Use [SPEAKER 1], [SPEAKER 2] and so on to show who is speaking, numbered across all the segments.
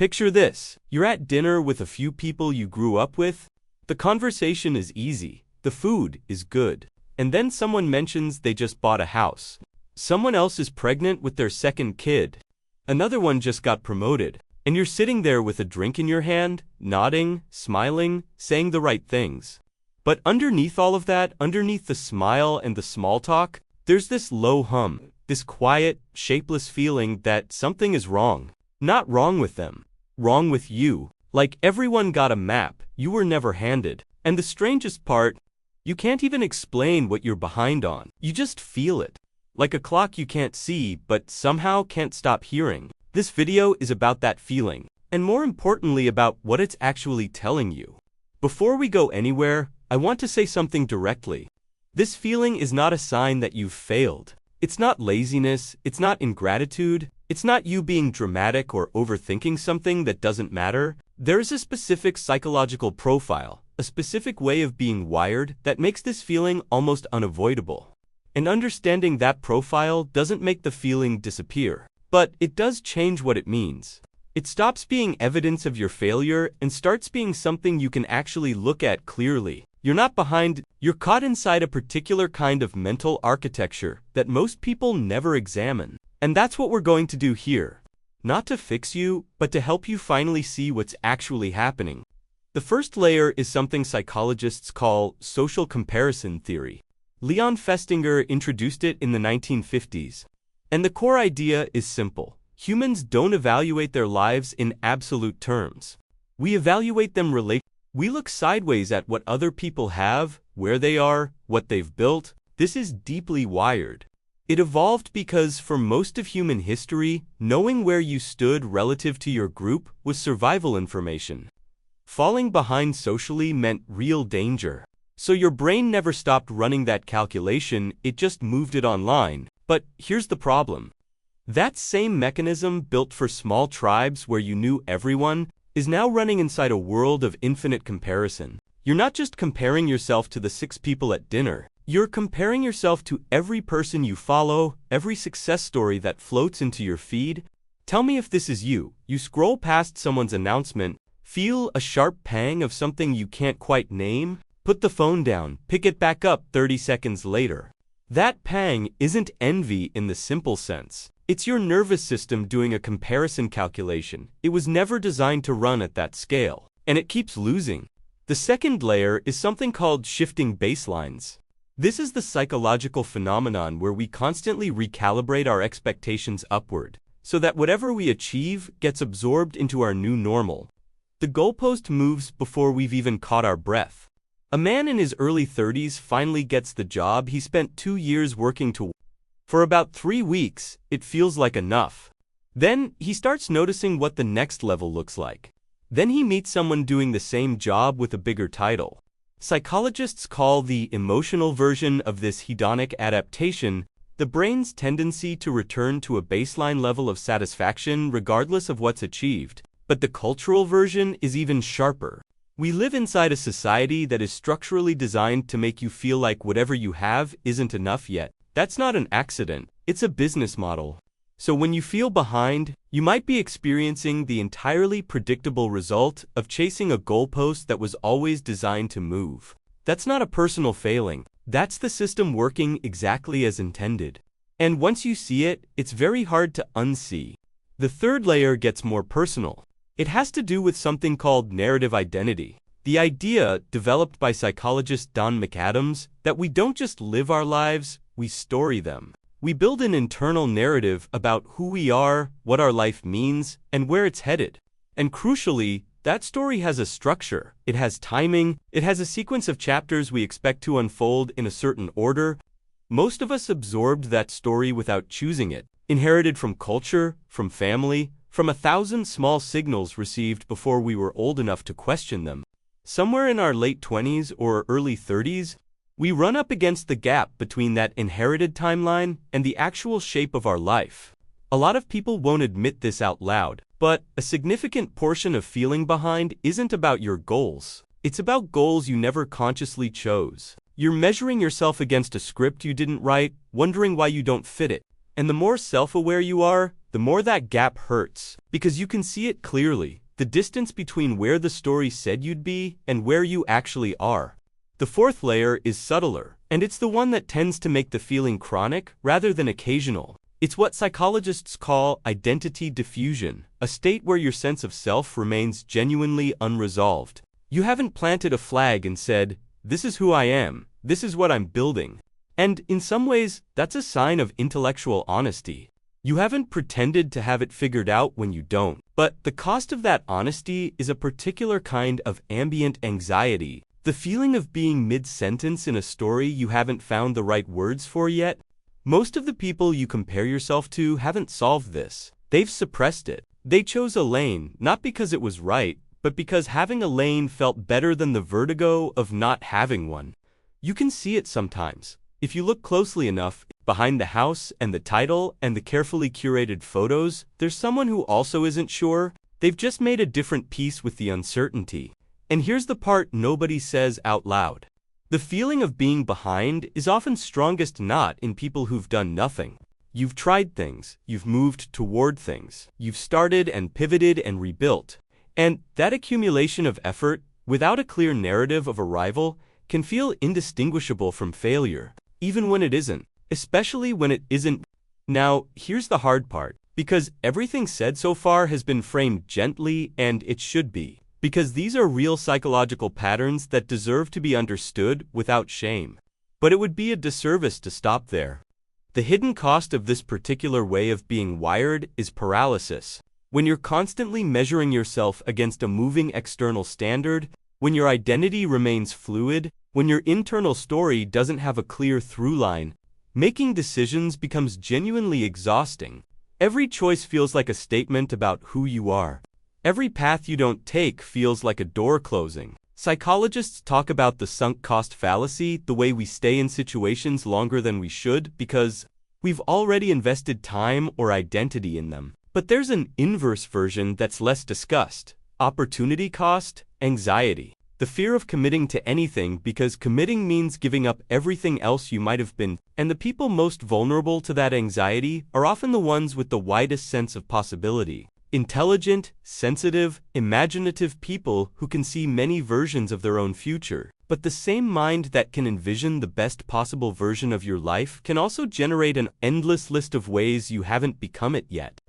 [SPEAKER 1] Picture this. You're at dinner with a few people you grew up with. The conversation is easy. The food is good. And then someone mentions they just bought a house. Someone else is pregnant with their second kid. Another one just got promoted. And you're sitting there with a drink in your hand, nodding, smiling, saying the right things. But underneath all of that, underneath the smile and the small talk, there's this low hum, this quiet, shapeless feeling that something is wrong. Not wrong with them. Wrong with you. Like everyone got a map you were never handed. And the strangest part, you can't even explain what you're behind on. You just feel it. Like a clock you can't see, but somehow can't stop hearing. This video is about that feeling, and more importantly about what it's actually telling you. Before we go anywhere, I want to say something directly. This feeling is not a sign that you've failed. It's not laziness, it's not ingratitude, it's not you being dramatic or overthinking something that doesn't matter. There is a specific psychological profile, a specific way of being wired that makes this feeling almost unavoidable. And understanding that profile doesn't make the feeling disappear, but it does change what it means. It stops being evidence of your failure and starts being something you can actually look at clearly. You're not behind, you're caught inside a particular kind of mental architecture that most people never examine. And that's what we're going to do here. Not to fix you, but to help you finally see what's actually happening. The first layer is something psychologists call social comparison theory. Leon Festinger introduced it in the 1950s. And the core idea is simple. Humans don't evaluate their lives in absolute terms. We evaluate them relationally. We look sideways at what other people have, where they are, what they've built. This is deeply wired. It evolved because for most of human history, knowing where you stood relative to your group was survival information. Falling behind socially meant real danger. So your brain never stopped running that calculation, it just moved it online. But here's the problem. That same mechanism built for small tribes where you knew everyone is now running inside a world of infinite comparison. You're not just comparing yourself to the 6 people at dinner. You're comparing yourself to every person you follow, every success story that floats into your feed. Tell me if this is you. You scroll past someone's announcement, feel a sharp pang of something you can't quite name, put the phone down, pick it back up 30 seconds later. That pang isn't envy in the simple sense. It's your nervous system doing a comparison calculation. It was never designed to run at that scale, and it keeps losing. The second layer is something called shifting baselines. This is the psychological phenomenon where we constantly recalibrate our expectations upward, so that whatever we achieve gets absorbed into our new normal. The goalpost moves before we've even caught our breath. A man in his early 30s finally gets the job he spent 2 years working to. For about 3 weeks, it feels like enough. Then, he starts noticing what the next level looks like. Then he meets someone doing the same job with a bigger title. Psychologists call the emotional version of this hedonic adaptation the brain's tendency to return to a baseline level of satisfaction regardless of what's achieved. But the cultural version is even sharper. We live inside a society that is structurally designed to make you feel like whatever you have isn't enough yet. That's not an accident, it's a business model. So when you feel behind, you might be experiencing the entirely predictable result of chasing a goalpost that was always designed to move. That's not a personal failing, that's the system working exactly as intended. And once you see it, it's very hard to unsee. The third layer gets more personal. It has to do with something called narrative identity. The idea, developed by psychologist Don McAdams, that we don't just live our lives, we story them. We build an internal narrative about who we are, what our life means, and where it's headed. And crucially, that story has a structure. It has timing. It has a sequence of chapters we expect to unfold in a certain order. Most of us absorbed that story without choosing it, inherited from culture, from family, from 1,000 small signals received before we were old enough to question them. Somewhere in our late 20s or early 30s, we run up against the gap between that inherited timeline and the actual shape of our life. A lot of people won't admit this out loud, but a significant portion of feeling behind isn't about your goals. It's about goals you never consciously chose. You're measuring yourself against a script you didn't write, wondering why you don't fit it. And the more self-aware you are, the more that gap hurts, because you can see it clearly, the distance between where the story said you'd be and where you actually are. The fourth layer is subtler, and it's the one that tends to make the feeling chronic rather than occasional. It's what psychologists call identity diffusion, a state where your sense of self remains genuinely unresolved. You haven't planted a flag and said, "This is who I am, this is what I'm building." And in some ways, that's a sign of intellectual honesty. You haven't pretended to have it figured out when you don't. But the cost of that honesty is a particular kind of ambient anxiety, the feeling of being mid-sentence in a story you haven't found the right words for yet. Most of the people you compare yourself to haven't solved this. They've suppressed it. They chose a lane, not because it was right, but because having a lane felt better than the vertigo of not having one. You can see it sometimes. If you look closely enough, behind the house and the title and the carefully curated photos, there's someone who also isn't sure. They've just made a different peace with the uncertainty. And here's the part nobody says out loud. The feeling of being behind is often strongest not in people who've done nothing. You've tried things, you've moved toward things, you've started and pivoted and rebuilt. And that accumulation of effort, without a clear narrative of arrival, can feel indistinguishable from failure, even when it isn't, especially when it isn't. Now, here's the hard part, because everything said so far has been framed gently, and it should be. Because these are real psychological patterns that deserve to be understood without shame. But it would be a disservice to stop there. The hidden cost of this particular way of being wired is paralysis. When you're constantly measuring yourself against a moving external standard, when your identity remains fluid, when your internal story doesn't have a clear through line, making decisions becomes genuinely exhausting. Every choice feels like a statement about who you are. Every path you don't take feels like a door closing. Psychologists talk about the sunk cost fallacy, the way we stay in situations longer than we should because we've already invested time or identity in them. But there's an inverse version that's less discussed. Opportunity cost, anxiety. The fear of committing to anything because committing means giving up everything else you might have been. And the people most vulnerable to that anxiety are often the ones with the widest sense of possibility. Intelligent, sensitive, imaginative people who can see many versions of their own future. But the same mind that can envision the best possible version of your life can also generate an endless list of ways you haven't become it yet.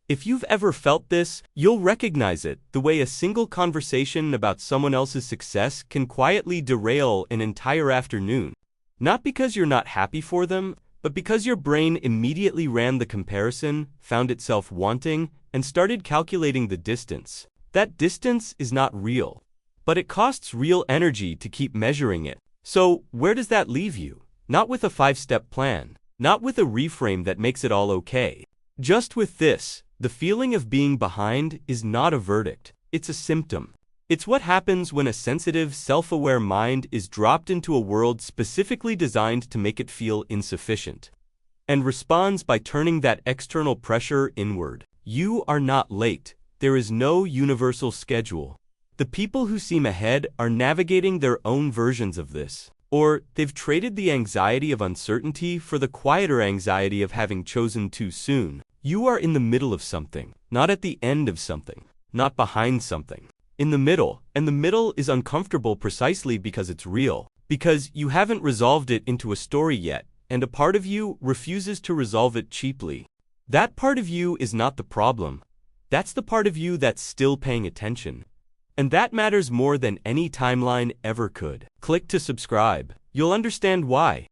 [SPEAKER 1] If you've ever felt this, you'll recognize it, the way a single conversation about someone else's success can quietly derail an entire afternoon. Not because you're not happy for them, but because your brain immediately ran the comparison, found itself wanting, and started calculating the distance. That distance is not real, but it costs real energy to keep measuring it. So, where does that leave you? Not with a 5-step plan, not with a reframe that makes it all okay. Just with this. The feeling of being behind is not a verdict, it's a symptom. It's what happens when a sensitive, self-aware mind is dropped into a world specifically designed to make it feel insufficient, and responds by turning that external pressure inward. You are not late. There is no universal schedule. The people who seem ahead are navigating their own versions of this, or they've traded the anxiety of uncertainty for the quieter anxiety of having chosen too soon. You are in the middle of something, not at the end of something, not behind something. In the middle, and the middle is uncomfortable precisely because it's real, because you haven't resolved it into a story yet, and a part of you refuses to resolve it cheaply. That part of you is not the problem. That's the part of you that's still paying attention. And that matters more than any timeline ever could. Click to subscribe. You'll understand why.